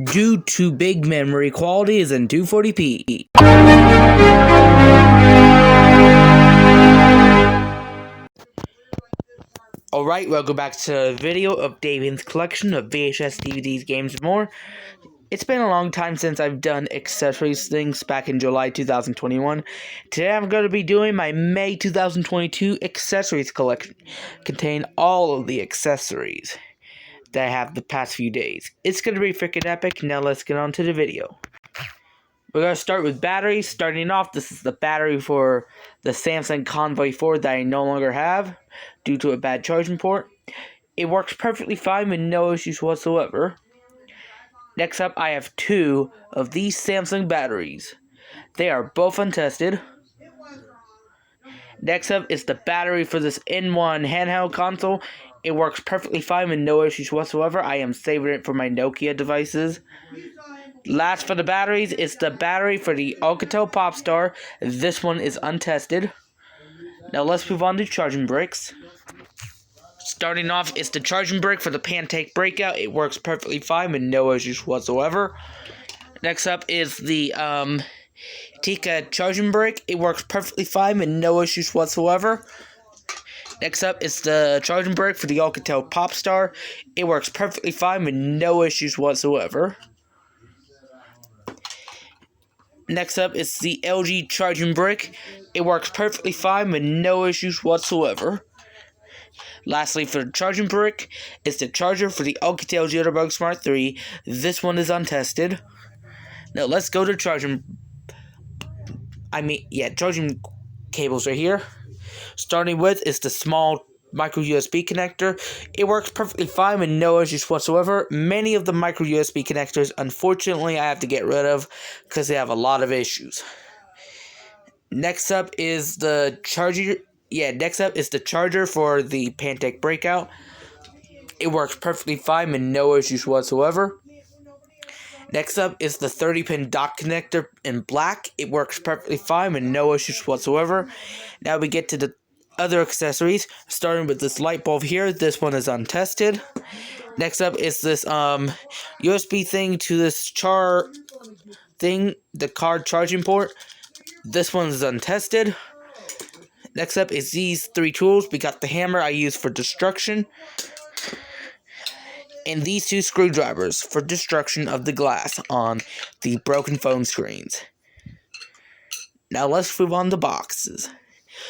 due to big memory. Quality is in 240p. Alright, welcome back to a video of Davian's collection of VHS, DVDs, games, and more. It's been a long time since I've done accessories things back in July 2021. Today I'm going to be doing my May 2022 accessories collection. Contain all of the accessories that I have the past few days. It's going to be freaking epic. Now let's get on to the video. We're going to start with batteries. Starting off, this is the battery for the Samsung Convoy 4 that I no longer have due to a bad charging port. It works perfectly fine with no issues whatsoever. Next up, I have two of these Samsung batteries. They are both untested. Next up is the battery for this N1 handheld console. It works perfectly fine with no issues whatsoever. I am saving it for my Nokia devices. Last for the batteries is the battery for the Alcatel Popstar. This one is untested. Now let's move on to charging bricks. Starting off is the charging brick for the Pancake Breakout. It works perfectly fine with no issues whatsoever. Next up is the Tika charging brick. It works perfectly fine with no issues whatsoever. Next up is the charging brick for the Alcatel Popstar. It works perfectly fine with no issues whatsoever. Next up is the LG charging brick. It works perfectly fine with no issues whatsoever. Lastly, for the charging brick, is the charger for the Alcatel Jitterbug Smart 3. This one is untested. Now let's go to charging cables right here. Starting with is the small micro USB connector. It works perfectly fine with no issues whatsoever. Many of the micro USB connectors, unfortunately, I have to get rid of because they have a lot of issues. Next up is the charger. Next up is the charger for the Pancake Breakout. It works perfectly fine with no issues whatsoever. Next up is the 30-pin dock connector in black. It works perfectly fine with no issues whatsoever. Now we get to the other accessories, starting with this light bulb here. This one is untested. Next up is this USB thing to this the card charging port. This one is untested. Next up is these three tools. We got the hammer I use for destruction, and these two screwdrivers for destruction of the glass on the broken phone screens. Now let's move on to boxes.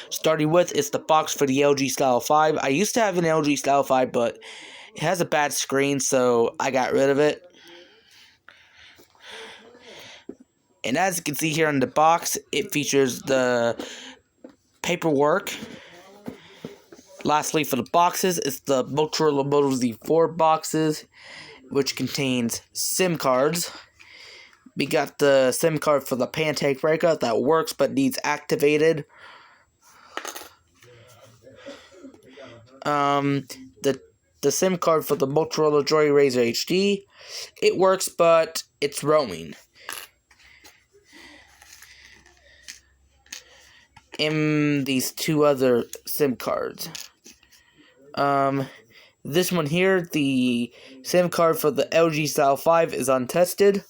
Starting with is the box for the LG Style 5. I used to have an LG Style 5, but it has a bad screen, so I got rid of it. And as you can see here in the box, it features the paperwork. Lastly, for the boxes, it's the Motorola Moto Z4 boxes, which contains SIM cards. We got the SIM card for the Pancake Breakout that works but needs activated. The SIM card for the Motorola Droid Razr HD. It works, but it's roaming. And these two other SIM cards. This one here, the SIM card for the LG Style 5 is untested.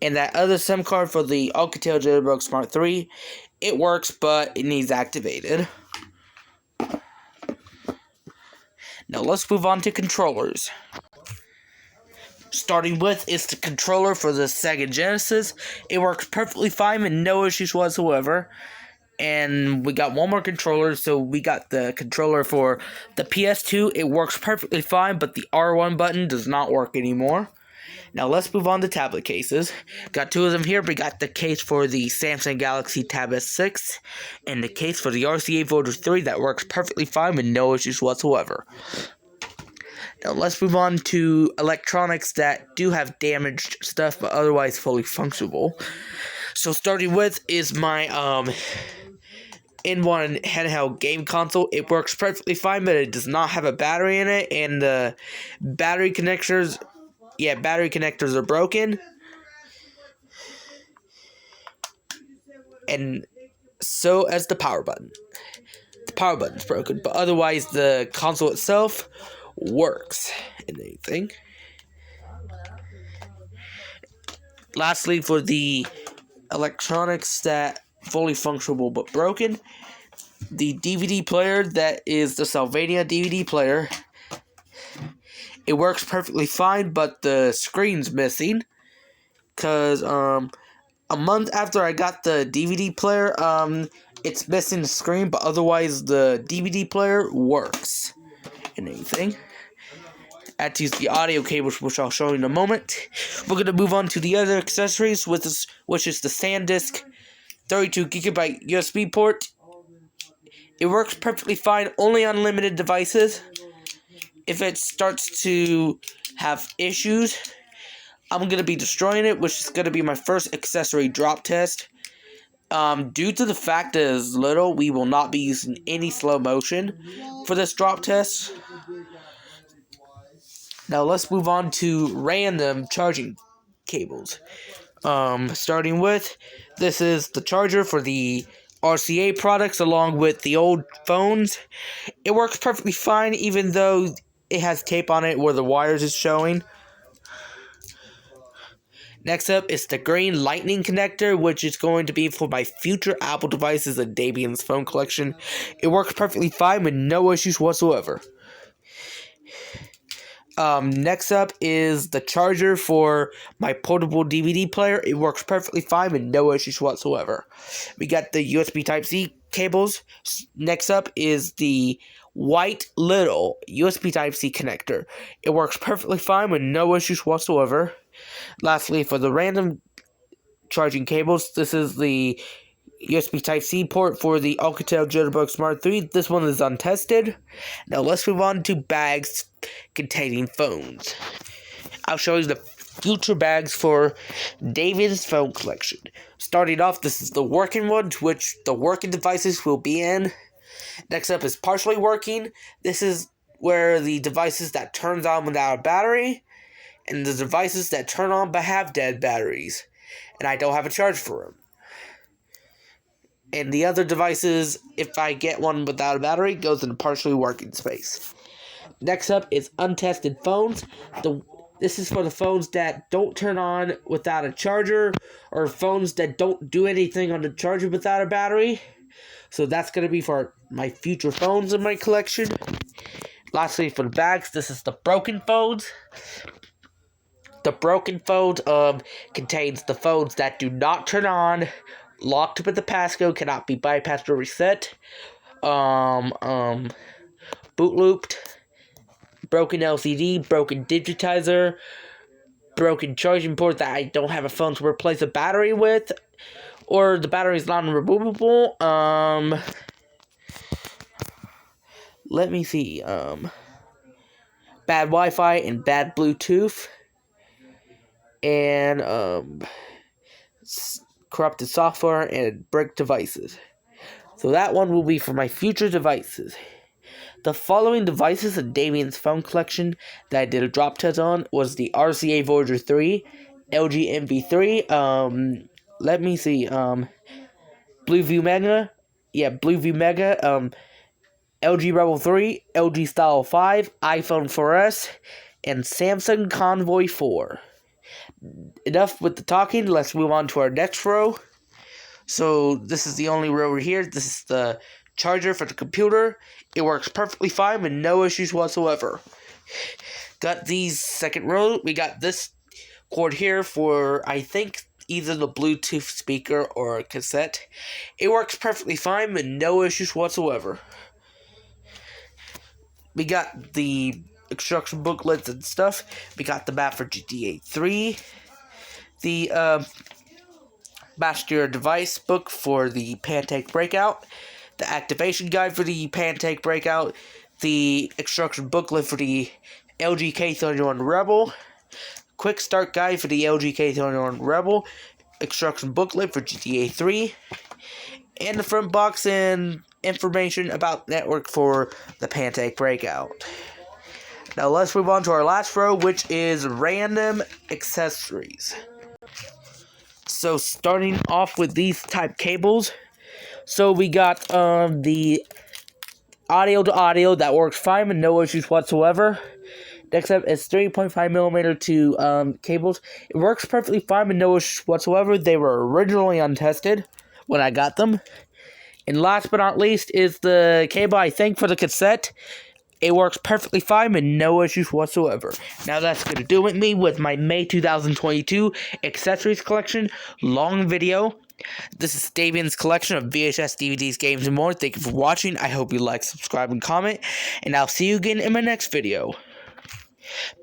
And that other SIM card for the Alcatel Jitterbug Smart 3, it works, but it needs activated. Now let's move on to controllers. Starting with is the controller for the Sega Genesis. It works perfectly fine with no issues whatsoever. And we got one more controller, so we got the controller for the PS2. It works perfectly fine, but the R1 button does not work anymore. Now let's move on to tablet cases. Got two of them here. We got the case for the Samsung Galaxy Tab S6 and the case for the RCA Voter 3 that works perfectly fine with no issues whatsoever. Now let's move on to electronics that do have damaged stuff but otherwise fully functional. So starting with is my N1 handheld game console. It works perfectly fine, but it does not have a battery in it, and the battery connectors are broken. And so as the power button. the power button's broken, but otherwise the console itself works and anything. Lastly, for the electronics that fully functional but broken, the DVD player that is the Sylvania DVD player, it works perfectly fine, but the screen's missing. Cause a month after I got the DVD player, it's missing the screen, but otherwise the DVD player works and anything. I had to use the audio cables, which I'll show you in a moment. We're going to move on to the other accessories, which is the SanDisk 32GB USB port. It works perfectly fine, only on limited devices. If it starts to have issues, I'm going to be destroying it, which is going to be my first accessory drop test. Due to the fact that it's little, we will not be using any slow motion for this drop test. Now let's move on to random charging cables. Starting with, this is the charger for the RCA products along with the old phones. It works perfectly fine even though it has tape on it where the wires is showing. Next up is the green lightning connector, which is going to be for my future Apple devices and Davian's phone collection. It works perfectly fine with no issues whatsoever. Next up is the charger for my portable DVD player. It works perfectly fine with no issues whatsoever. We got the USB Type-C cables. Next up is the white little USB Type-C connector. It works perfectly fine with no issues whatsoever. Lastly, for the random charging cables, this is the USB Type-C port for the Alcatel Jitterbug Smart 3. This one is untested. Now let's move on to bags containing phones. I'll show you the future bags for David's phone collection. Starting off, this is the working one, which the working devices will be in. Next up is partially working. This is where the devices that turns on without a battery, and the devices that turn on but have dead batteries, and I don't have a charge for them. And the other devices, if I get one without a battery, goes in the partially working space. Next up is untested phones. This is for the phones that don't turn on without a charger, or phones that don't do anything on the charger without a battery. So that's going to be for my future phones in my collection. Lastly, for the bags, this is the broken phones. The broken phone contains the phones that do not turn on, locked with the passcode, cannot be bypassed or reset, boot looped, broken LCD, broken digitizer, broken charging port that I don't have a phone to replace a battery with, or the battery is non-removable. Let me see. Bad Wi-Fi and bad Bluetooth. And corrupted software and brick devices. So that one will be for my future devices. The following devices in Damien's phone collection that I did a drop test on was the RCA Voyager 3, LG MV3, let me see, Blueview Mega, LG Rebel 3, LG Style 5, iPhone 4S, and Samsung Convoy 4. Enough with the talking, let's move on to our next row. So this is the only row over here. This is the charger for the computer. It works perfectly fine with no issues whatsoever. Got these second row. We got this cord here for, I think, either the Bluetooth speaker or a cassette. It works perfectly fine with no issues whatsoever. We got the instruction booklets and stuff. We got the map for GTA 3. The master your device book for the Pancake Breakout. The activation guide for the Pancake Breakout. The instruction booklet for the LG K31 Rebel. Quick start guide for the LG K31 Rebel. Instruction booklet for GTA 3. And the front box and information about network for the Pancake Breakout. Now let's move on to our last row, which is random accessories. So starting off with these type cables. So we got the audio to audio that works fine with no issues whatsoever. Next up is 3.5mm to cables. It works perfectly fine with no issues whatsoever. They were originally untested when I got them. And last but not least is the cable I think for the cassette. It works perfectly fine with no issues whatsoever. Now that's going to do it me with my May 2022 accessories collection long video. This is Davian's collection of VHS, DVDs, games, and more. Thank you for watching. I hope you like, subscribe, and comment. And I'll see you again in my next video.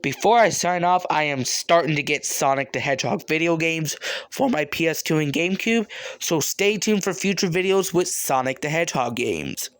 Before I sign off, I am starting to get Sonic the Hedgehog video games for my PS2 and GameCube. So stay tuned for future videos with Sonic the Hedgehog games.